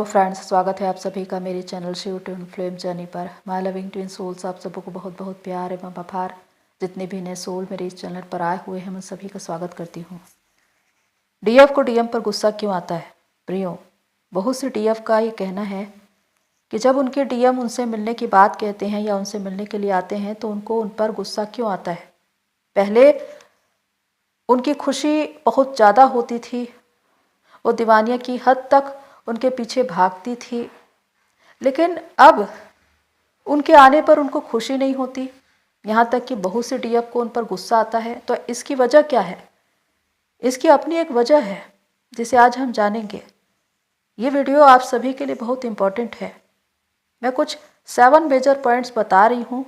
Hello friends, स्वागत है आप सभी का मेरे channel Shiv twin flame journey पर। माय लविंग ट्विन सोल्स, आप सबको बहुत बहुत प्यार एवं आभार। जितने भी नए सोल मेरे इस चैनल पर आए हुए हैं, मैं सभी का स्वागत करती हूँ। डीएफ को डीएम पर गुस्सा क्यों आता है? प्रियो, बहुत से डीएफ का ये कहना है कि जब उनके डीएम उनसे मिलने की बात कहते हैं या उनसे मिलने के लिए आते हैं तो उनको उन पर गुस्सा क्यों आता है। पहले उनकी खुशी बहुत ज़्यादा होती थी, वो दीवानिया की हद तक उनके पीछे भागती थी, लेकिन अब उनके आने पर उनको खुशी नहीं होती। यहाँ तक कि बहुत से डीएफ को उन पर गुस्सा आता है। तो इसकी वजह क्या है? इसकी अपनी एक वजह है जिसे आज हम जानेंगे। ये वीडियो आप सभी के लिए बहुत इम्पोर्टेंट है। मैं कुछ 7 मेजर पॉइंट्स बता रही हूँ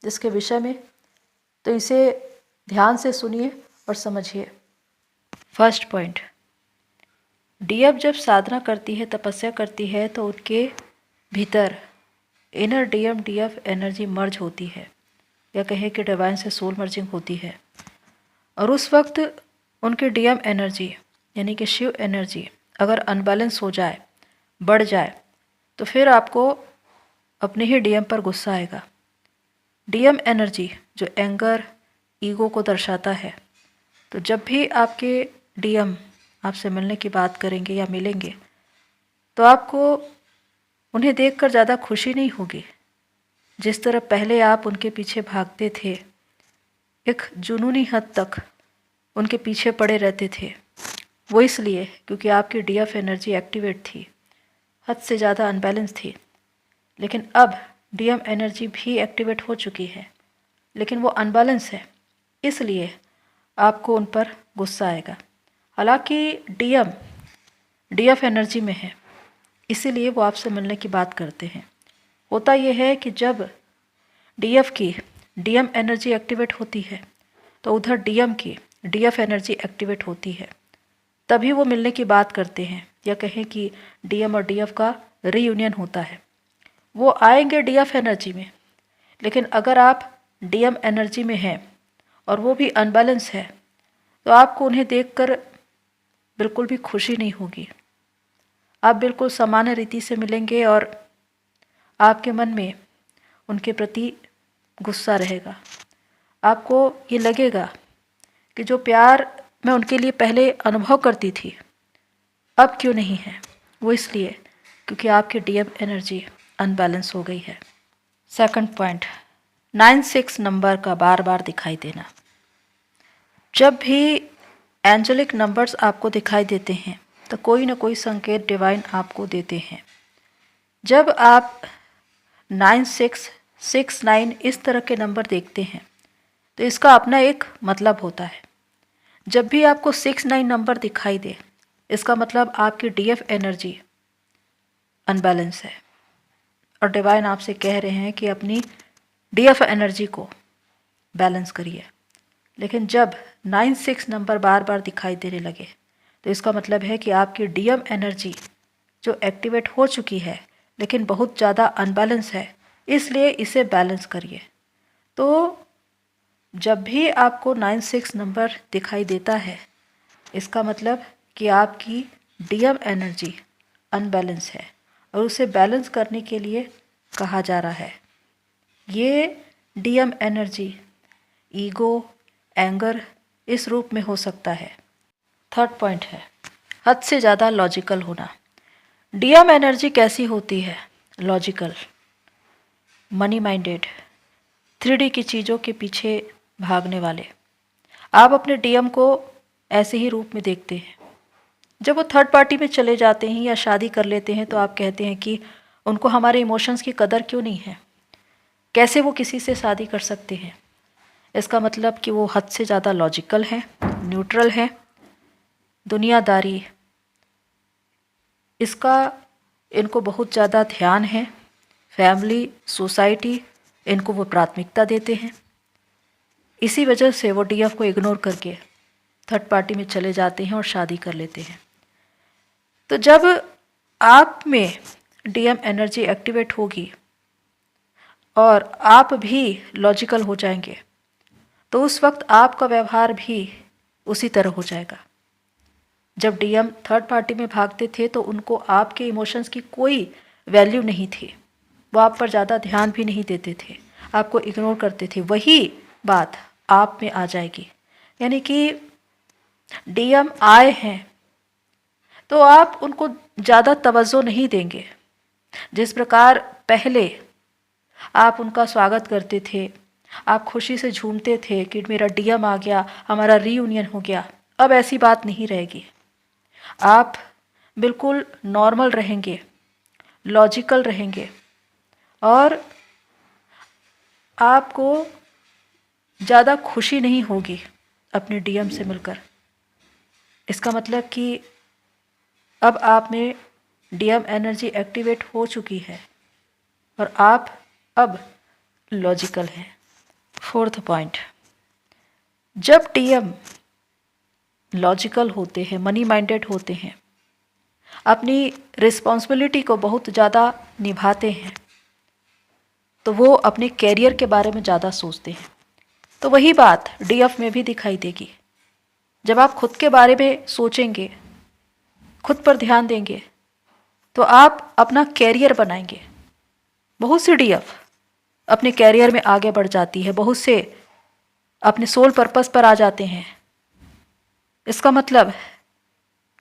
जिसके विषय में, तो इसे ध्यान से सुनिए और समझिए। फर्स्ट पॉइंट, डीएफ जब साधना करती है, तपस्या करती है, तो उनके भीतर इनर डीएम डीएफ एनर्जी मर्ज होती है, या कहें कि डिवाइन से सोल मर्जिंग होती है। और उस वक्त उनकी डीएम एनर्जी यानी कि शिव एनर्जी अगर अनबैलेंस हो जाए, बढ़ जाए, तो फिर आपको अपने ही डीएम पर गुस्सा आएगा। डीएम एनर्जी जो एंगर, ईगो को दर्शाता है, तो जब भी आपके डीएम आपसे मिलने की बात करेंगे या मिलेंगे, तो आपको उन्हें देखकर ज़्यादा खुशी नहीं होगी। जिस तरह पहले आप उनके पीछे भागते थे, एक जुनूनी हद तक उनके पीछे पड़े रहते थे, वो इसलिए क्योंकि आपकी डीएफ एनर्जी एक्टिवेट थी, हद से ज़्यादा अनबैलेंस थी। लेकिन अब डीएम एनर्जी भी एक्टिवेट हो चुकी है, लेकिन वो अनबैलेंस है, इसलिए आपको उन पर गुस्सा आएगा। हालांकि डीएम डीएफ एनर्जी में है, इसीलिए वो आपसे मिलने की बात करते हैं। होता यह है कि जब डीएफ की डीएम एनर्जी एक्टिवेट होती है, तो उधर डीएम की डीएफ एनर्जी एक्टिवेट होती है, तभी वो मिलने की बात करते हैं, या कहें कि डीएम और डीएफ का रीयूनियन होता है। वो आएंगे डीएफ एनर्जी में, लेकिन अगर आप डीएम एनर्जी में हैं और वो भी अनबैलेंस है, तो आपको उन्हें देखकर बिल्कुल भी खुशी नहीं होगी। आप बिल्कुल सामान्य रीति से मिलेंगे और आपके मन में उनके प्रति गुस्सा रहेगा। आपको ये लगेगा कि जो प्यार मैं उनके लिए पहले अनुभव करती थी, अब क्यों नहीं है। वो इसलिए क्योंकि आपकी डीएम एनर्जी अनबैलेंस हो गई है। सेकंड पॉइंट, 9-6 नंबर का बार बार दिखाई देना। जब भी एंजेलिक नंबर्स आपको दिखाई देते हैं, तो कोई ना कोई संकेत डिवाइन आपको देते हैं। जब आप 9-6, 6-9 इस तरह के नंबर देखते हैं, तो इसका अपना एक मतलब होता है। जब भी आपको 6-9 नंबर दिखाई दे, इसका मतलब आपकी डीएफ एनर्जी अनबैलेंस है और डिवाइन आपसे कह रहे हैं कि अपनी डीएफ एनर्जी को बैलेंस करिए। लेकिन जब 9-6 नंबर बार बार दिखाई देने लगे, तो इसका मतलब है कि आपकी डीएम एनर्जी जो एक्टिवेट हो चुकी है, लेकिन बहुत ज़्यादा अनबैलेंस है, इसलिए इसे बैलेंस करिए। तो जब भी आपको 9-6 नंबर दिखाई देता है, इसका मतलब कि आपकी डीएम एनर्जी अनबैलेंस है और उसे बैलेंस करने के लिए कहा जा रहा है। ये डीएम एनर्जी ईगो, एंगर इस रूप में हो सकता है। थर्ड पॉइंट है हद से ज़्यादा लॉजिकल होना। डीएम एनर्जी कैसी होती है? लॉजिकल, मनी माइंडेड, 3D की चीज़ों के पीछे भागने वाले। आप अपने डीएम को ऐसे ही रूप में देखते हैं। जब वो थर्ड पार्टी में चले जाते हैं या शादी कर लेते हैं, तो आप कहते हैं कि उनको हमारे इमोशंस की कदर क्यों नहीं है, कैसे वो किसी से शादी कर सकते हैं। इसका मतलब कि वो हद से ज़्यादा लॉजिकल हैं, न्यूट्रल हैं, दुनियादारी इसका इनको बहुत ज़्यादा ध्यान है, फैमिली, सोसाइटी इनको वो प्राथमिकता देते हैं। इसी वजह से वो डीएफ को इग्नोर करके थर्ड पार्टी में चले जाते हैं और शादी कर लेते हैं। तो जब आप में डीएम एनर्जी एक्टिवेट होगी और आप भी लॉजिकल हो जाएंगे, तो उस वक्त आपका व्यवहार भी उसी तरह हो जाएगा। जब डीएम थर्ड पार्टी में भागते थे तो उनको आपके इमोशंस की कोई वैल्यू नहीं थी, वो आप पर ज़्यादा ध्यान भी नहीं देते थे, आपको इग्नोर करते थे। वही बात आप में आ जाएगी, यानी कि डीएम आए हैं तो आप उनको ज़्यादा तवज्जो नहीं देंगे। जिस प्रकार पहले आप उनका स्वागत करते थे, आप खुशी से झूमते थे कि मेरा डीएम आ गया, हमारा रीयूनियन हो गया, अब ऐसी बात नहीं रहेगी। आप बिल्कुल नॉर्मल रहेंगे, लॉजिकल रहेंगे और आपको ज़्यादा खुशी नहीं होगी अपने डीएम से मिलकर। इसका मतलब कि अब आप में डीएम एनर्जी एक्टिवेट हो चुकी है और आप अब लॉजिकल हैं। फोर्थ पॉइंट, जब डीएम लॉजिकल होते हैं, मनी माइंडेड होते हैं, अपनी रिस्पॉन्सिबिलिटी को बहुत ज़्यादा निभाते हैं, तो वो अपने कैरियर के बारे में ज़्यादा सोचते हैं। तो वही बात डीएफ में भी दिखाई देगी। जब आप खुद के बारे में सोचेंगे, खुद पर ध्यान देंगे, तो आप अपना कैरियर बनाएंगे। बहुत सी डीएफ अपने कैरियर में आगे बढ़ जाती है, बहुत से अपने सोल पर्पस पर आ जाते हैं। इसका मतलब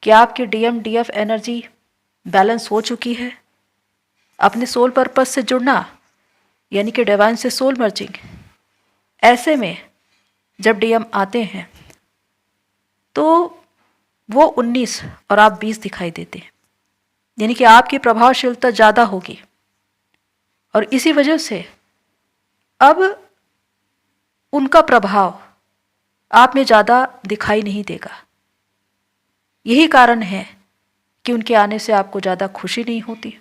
कि आपकी डीएम डीएफ एनर्जी बैलेंस हो चुकी है। अपने सोल पर्पस से जुड़ना यानी कि डिवाइन से सोल मर्जिंग। ऐसे में जब डीएम आते हैं तो वो 19 और आप 20 दिखाई देते हैं, यानी कि आपकी प्रभावशीलता ज़्यादा होगी और इसी वजह से अब उनका प्रभाव आप में ज़्यादा दिखाई नहीं देगा। यही कारण है कि उनके आने से आपको ज़्यादा खुशी नहीं होती,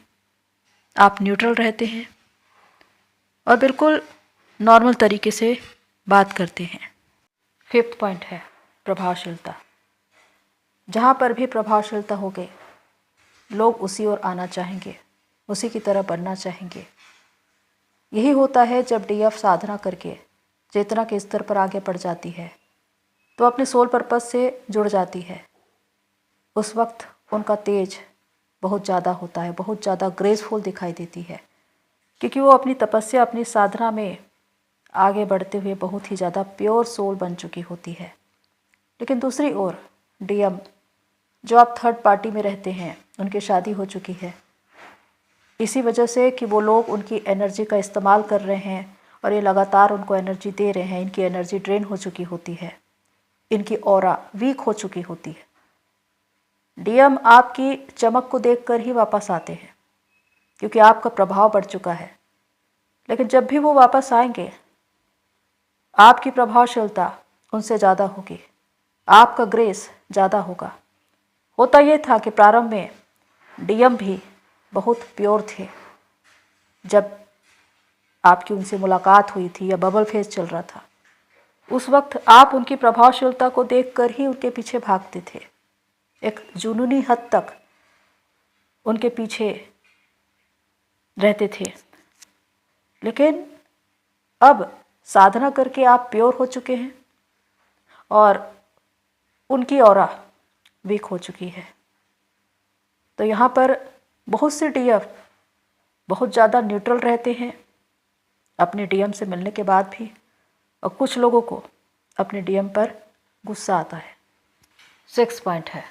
आप न्यूट्रल रहते हैं और बिल्कुल नॉर्मल तरीके से बात करते हैं। फिफ्थ पॉइंट है प्रभावशीलता। जहाँ पर भी प्रभावशीलता हो गई, लोग उसी ओर आना चाहेंगे, उसी की तरह बनना चाहेंगे। यही होता है जब डीएफ साधना करके चेतना के स्तर पर आगे बढ़ जाती है तो अपने सोल पर्पस से जुड़ जाती है। उस वक्त उनका तेज बहुत ज़्यादा होता है, बहुत ज़्यादा ग्रेसफुल दिखाई देती है, क्योंकि वो अपनी तपस्या, अपनी साधना में आगे बढ़ते हुए बहुत ही ज़्यादा प्योर सोल बन चुकी होती है। लेकिन दूसरी ओर डीएम जो आप थर्ड पार्टी में रहते हैं, उनकी शादी हो चुकी है, इसी वजह से कि वो लोग उनकी एनर्जी का इस्तेमाल कर रहे हैं और ये लगातार उनको एनर्जी दे रहे हैं। इनकी एनर्जी ड्रेन हो चुकी होती है, इनकी ऑरा वीक हो चुकी होती है। डीएम आपकी चमक को देखकर ही वापस आते हैं क्योंकि आपका प्रभाव बढ़ चुका है। लेकिन जब भी वो वापस आएंगे, आपकी प्रभावशीलता उनसे ज़्यादा होगी, आपका ग्रेस ज़्यादा होगा। होता ये था कि प्रारंभ में डीएम भी बहुत प्योर थे। जब आपकी उनसे मुलाकात हुई थी या बबल फेज चल रहा था, उस वक्त आप उनकी प्रभावशीलता को देखकर ही उनके पीछे भागते थे। एक जुनूनी हद तक उनके पीछे रहते थे। लेकिन अब साधना करके आप प्योर हो चुके हैं और उनकी ऑरा वीक हो चुकी है। तो यहाँ पर बहुत से डीएफ बहुत ज़्यादा न्यूट्रल रहते हैं अपने डीएम से मिलने के बाद भी, और कुछ लोगों को अपने डीएम पर गुस्सा आता है। 6 पॉइंट है,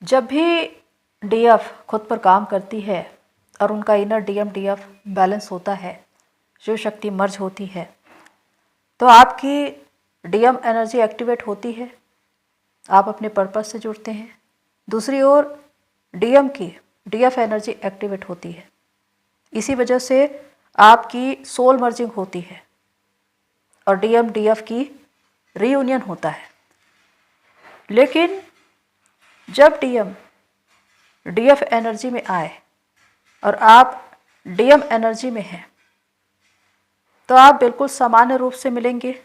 जब भी डीएफ खुद पर काम करती है और उनका इनर डीएम डीएफ बैलेंस होता है, शिव शक्ति मर्ज होती है, तो आपकी डीएम एनर्जी एक्टिवेट होती है, आप अपने पर्पस से जुड़ते हैं। दूसरी ओर डीएम की डीएफ एनर्जी एक्टिवेट होती है, इसी वजह से आपकी सोल मर्जिंग होती है और डीएम डीएफ की रीयूनियन होता है। लेकिन जब डीएम डीएफ एनर्जी में आए और आप डीएम एनर्जी में हैं, तो आप बिल्कुल सामान्य रूप से मिलेंगे।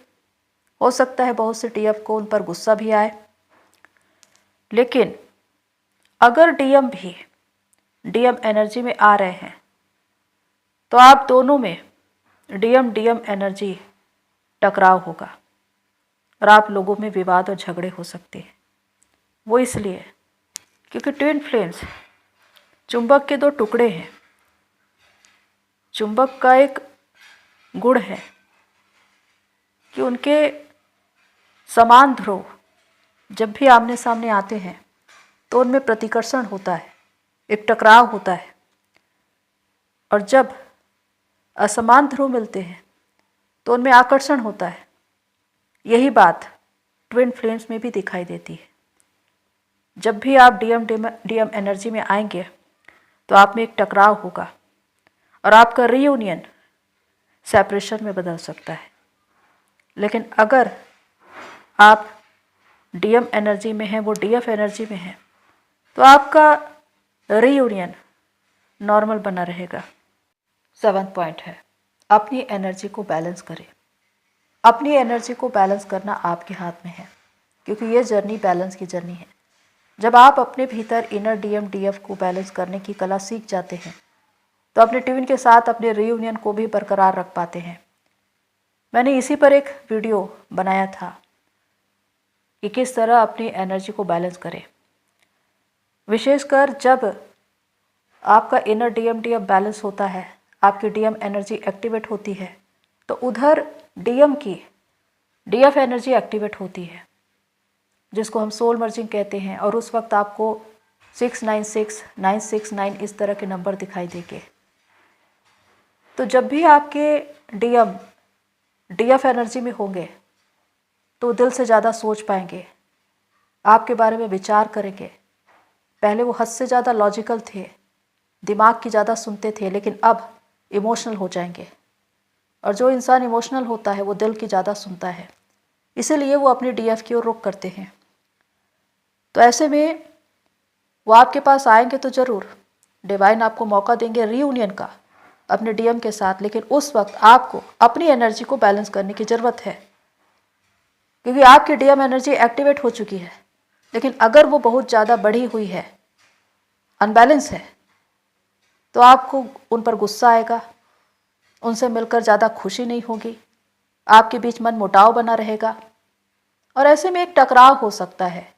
हो सकता है बहुत से डीएफ को उन पर गुस्सा भी आए, लेकिन अगर डीएम भी डीएम एनर्जी में आ रहे हैं तो आप दोनों में डीएम डीएम एनर्जी टकराव होगा और आप लोगों में विवाद और झगड़े हो सकते हैं। वो इसलिए क्योंकि ट्विन फ्लेम्स चुंबक के दो टुकड़े हैं। चुंबक का एक गुण है कि उनके समान ध्रुव जब भी आमने सामने आते हैं तो उनमें प्रतिकर्षण होता है, एक टकराव होता है। और जब असमान ध्रुव मिलते हैं तो उनमें आकर्षण होता है। यही बात ट्विन फ्लेम्स में भी दिखाई देती है। जब भी आप डीएम एनर्जी में आएंगे तो आप में एक टकराव होगा और आपका रीयूनियन सेपरेशन में बदल सकता है। लेकिन अगर आप डीएम एनर्जी में हैं, वो डीएफ एनर्जी में हैं, तो आपका रीयूनियन नॉर्मल बना रहेगा। 7th पॉइंट है, अपनी एनर्जी को बैलेंस करें। अपनी एनर्जी को बैलेंस करना आपके हाथ में है, क्योंकि ये जर्नी बैलेंस की जर्नी है। जब आप अपने भीतर इनर डीएम डीएफ को बैलेंस करने की कला सीख जाते हैं तो अपने ट्विन के साथ अपने रीयूनियन को भी बरकरार रख पाते हैं। मैंने इसी पर एक वीडियो बनाया था कि किस तरह अपनी एनर्जी को बैलेंस करें। विशेषकर जब आपका इनर डीएम डीएफ बैलेंस होता है, आपकी डीएम एनर्जी एक्टिवेट होती है, तो उधर डीएम की डीएफ एनर्जी एक्टिवेट होती है, जिसको हम सोल मर्जिंग कहते हैं। और उस वक्त आपको 696, 969 इस तरह के नंबर दिखाई देंगे। तो जब भी आपके डीएम डीएफ एनर्जी में होंगे तो दिल से ज़्यादा सोच पाएंगे, आपके बारे में विचार करेंगे। पहले वो हद से ज़्यादा लॉजिकल थे, दिमाग की ज़्यादा सुनते थे, लेकिन अब इमोशनल हो जाएंगे। और जो इंसान इमोशनल होता है वो दिल की ज़्यादा सुनता है, इसीलिए वो अपनी डीएफ की ओर रुख करते हैं। तो ऐसे में वो आपके पास आएंगे तो ज़रूर, डिवाइन आपको मौका देंगे रीयूनियन का अपने डीएम के साथ। लेकिन उस वक्त आपको अपनी एनर्जी को बैलेंस करने की ज़रूरत है, क्योंकि आपकी डीएम एनर्जी एक्टिवेट हो चुकी है। लेकिन अगर वो बहुत ज़्यादा बढ़ी हुई है, अनबैलेंस है, तो आपको उन पर गुस्सा आएगा, उनसे मिलकर ज़्यादा खुशी नहीं होगी, आपके बीच मन मुटाव बना रहेगा और ऐसे में एक टकराव हो सकता है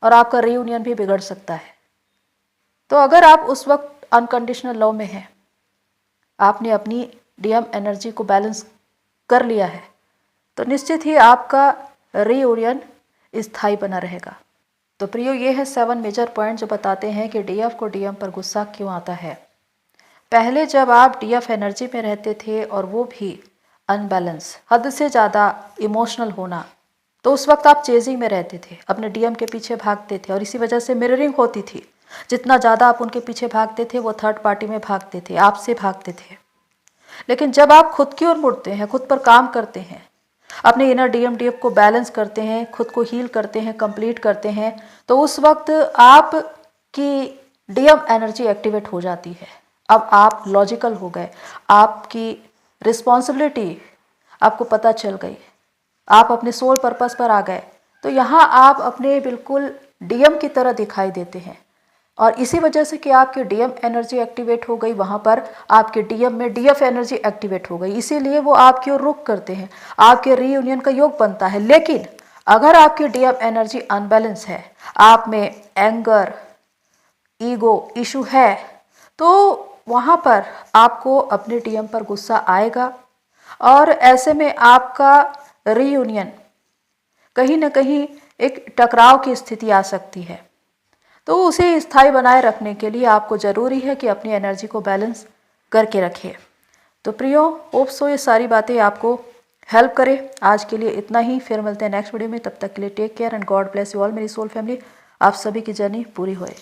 और आपका रीयूनियन भी बिगड़ सकता है। तो अगर आप उस वक्त अनकंडीशनल लव में हैं, आपने अपनी डीएम एनर्जी को बैलेंस कर लिया है, तो निश्चित ही आपका रीयूनियन स्थायी बना रहेगा। तो प्रियो, ये है 7 मेजर पॉइंट जो बताते हैं कि डीएफ को डीएम पर गुस्सा क्यों आता है। पहले जब आप डीएफ एनर्जी में रहते थे और वो भी अनबैलेंस, हद से ज़्यादा इमोशनल होना, तो उस वक्त आप चेजिंग में रहते थे, अपने डीएम के पीछे भागते थे और इसी वजह से मिररिंग होती थी। जितना ज़्यादा आप उनके पीछे भागते थे वो थर्ड पार्टी में भागते थे, आपसे भागते थे। लेकिन जब आप खुद की ओर मुड़ते हैं, खुद पर काम करते हैं, अपने इनर डीएम डीएफ को बैलेंस करते हैं, खुद को हील करते हैं, कंप्लीट करते हैं, तो उस वक्त आपकी डीएम एनर्जी एक्टिवेट हो जाती है। अब आप लॉजिकल हो गए, आपकी रिस्पॉन्सिबिलिटी आपको पता चल गई, आप अपने सोल पर्पस पर आ गए। तो यहाँ आप अपने बिल्कुल डीएम की तरह दिखाई देते हैं। और इसी वजह से कि आपकी डीएम एनर्जी एक्टिवेट हो गई, वहाँ पर आपके डीएम में डीएफ एनर्जी एक्टिवेट हो गई, इसीलिए वो आपकी ओर रुख करते हैं, आपके रीयूनियन का योग बनता है। लेकिन अगर आपकी डीएम एनर्जी अनबैलेंस है, आप में एंगर, ईगो इशू है, तो वहाँ पर आपको अपने डीएम पर गुस्सा आएगा और ऐसे में आपका रीयूनियन कहीं ना कहीं एक टकराव की स्थिति आ सकती है। तो उसे स्थायी बनाए रखने के लिए आपको ज़रूरी है कि अपनी एनर्जी को बैलेंस करके रखिए। तो प्रियो, होप सो ये सारी बातें आपको हेल्प करें। आज के लिए इतना ही, फिर मिलते हैं नेक्स्ट वीडियो में। तब तक के लिए take care and god bless you all मेरी सोल फैमिली। आप सभी की जर्नी पूरी होए।